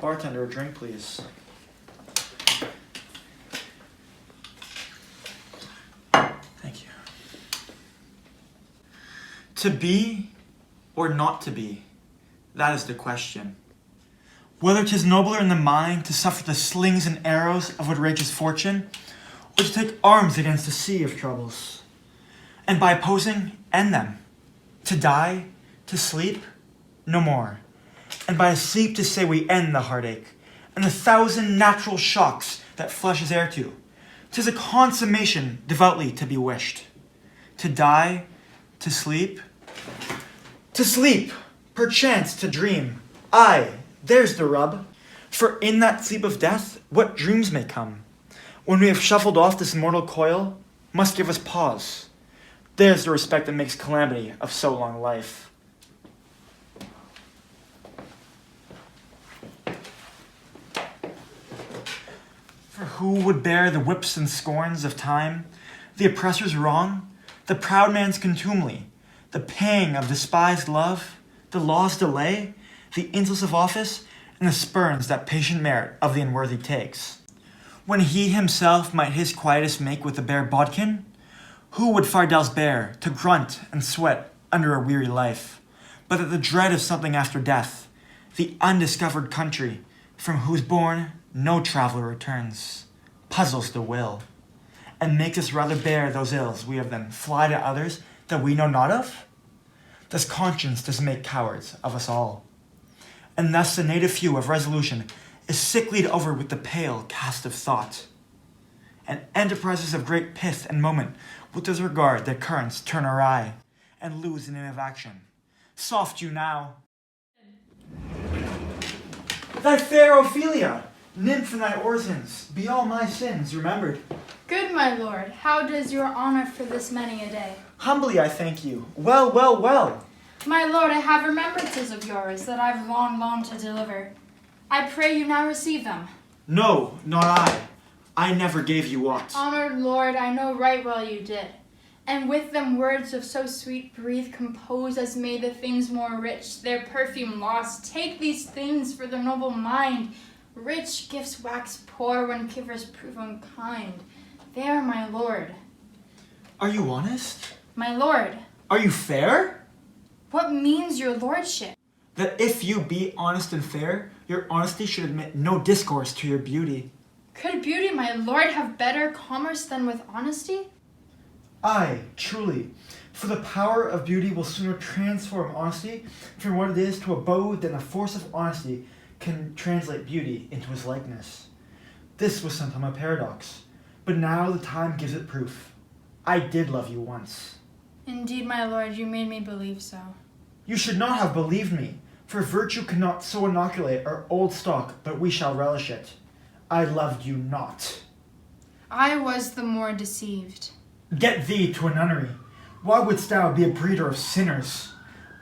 Bartender, a drink, please. Thank you. To be or not to be, that is the question. Whether 'tis nobler in the mind to suffer the slings and arrows of outrageous fortune, or to take arms against a sea of troubles, and by opposing, end them. To die, to sleep, no more. And by a sleep to say we end the heartache, and the thousand natural shocks that flesh is heir to. 'Tis a consummation devoutly to be wished. To die, to sleep, perchance to dream. Aye, there's the rub. For in that sleep of death, what dreams may come, when we have shuffled off this mortal coil, must give us pause. There's the respect that makes calamity of so long life. For who would bear the whips and scorns of time, the oppressor's wrong, the proud man's contumely, the pang of despised love, the law's delay, the insults of office, and the spurns that patient merit of the unworthy takes? When he himself might his quietus make with the bare bodkin? Who would Fardels bear to grunt and sweat under a weary life, but that the dread of something after death, the undiscovered country, from whose bourne no traveller returns, puzzles the will, and makes us rather bear those ills we have then fly to others that we know not of? Thus conscience does make cowards of us all, and thus the native hue of resolution is sicklied over with the pale cast of thought, and enterprises of great pith and moment with disregard their currents turn awry, and lose the name of action. Soft you now. Thy fair Ophelia, nymph in thy orisons, be all my sins remembered. Good my lord, how does your honor for this many a day? Humbly I thank you. Well, well, well. My lord, I have remembrances of yours that I've long longed to deliver. I pray you now receive them. No, not I. I never gave you aught. Honored lord, I know right well you did. And with them words of so sweet breathe compose as made the things more rich, their perfume lost. Take these things for the noble mind. Rich gifts wax poor when givers prove unkind. There, my lord. Are you honest? My lord. Are you fair? What means your lordship? That if you be honest and fair, your honesty should admit no discourse to your beauty. Could beauty, my lord, have better commerce than with honesty? Aye, truly. For the power of beauty will sooner transform honesty from what it is to abode than the force of honesty can translate beauty into his likeness. This was sometime a paradox, but now the time gives it proof. I did love you once. Indeed, my lord, you made me believe so. You should not have believed me, for virtue cannot so inoculate our old stock, but we shall relish it. I loved you not. I was the more deceived. Get thee to a nunnery. Why wouldst thou be a breeder of sinners?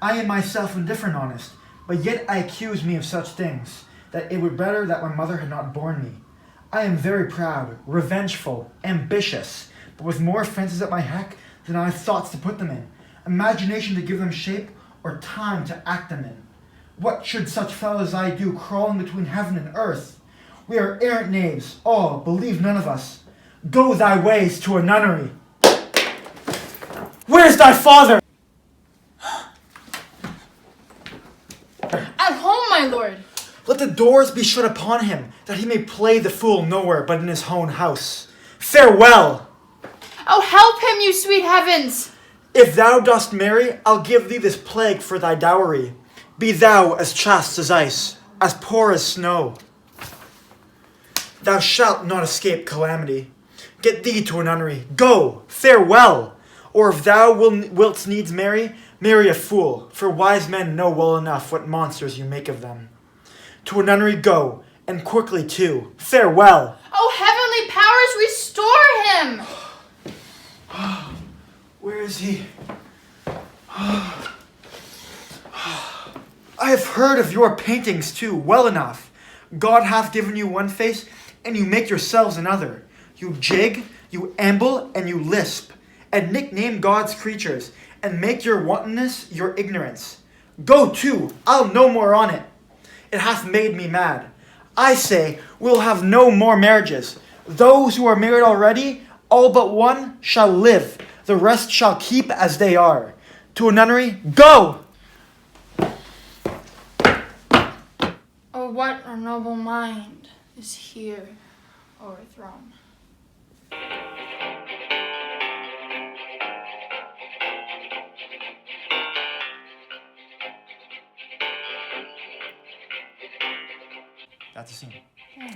I am myself indifferent honest, but yet I accuse me of such things, that it were better that my mother had not borne me. I am very proud, revengeful, ambitious, but with more offences at my heck than I have thoughts to put them in, imagination to give them shape, or time to act them in. What should such fellows as I do crawling between heaven and earth? We are errant knaves, all, believe none of us. Go thy ways to a nunnery. Where's thy father? At home, my lord. Let the doors be shut upon him, that he may play the fool nowhere but in his own house. Farewell! Oh, help him, you sweet heavens! If thou dost marry, I'll give thee this plague for thy dowry. Be thou as chaste as ice, as poor as snow. Thou shalt not escape calamity. Get thee to a nunnery. Go, farewell! Or if thou wilt needs marry, marry a fool, for wise men know well enough what monsters you make of them. To a nunnery go, and quickly too. Farewell! Oh, heavenly powers, restore him! Where is he? I have heard of your paintings too, well enough. God hath given you one face, and you make yourselves another. You jig, you amble, and you lisp, and nickname God's creatures, and make your wantonness your ignorance. Go to, I'll no more on it. It hath made me mad. I say we'll have no more marriages. Those who are married already, all but one, shall live. The rest shall keep as they are. To a nunnery, go! Oh, what a noble mind is here o'erthrown. That's the scene. Yeah,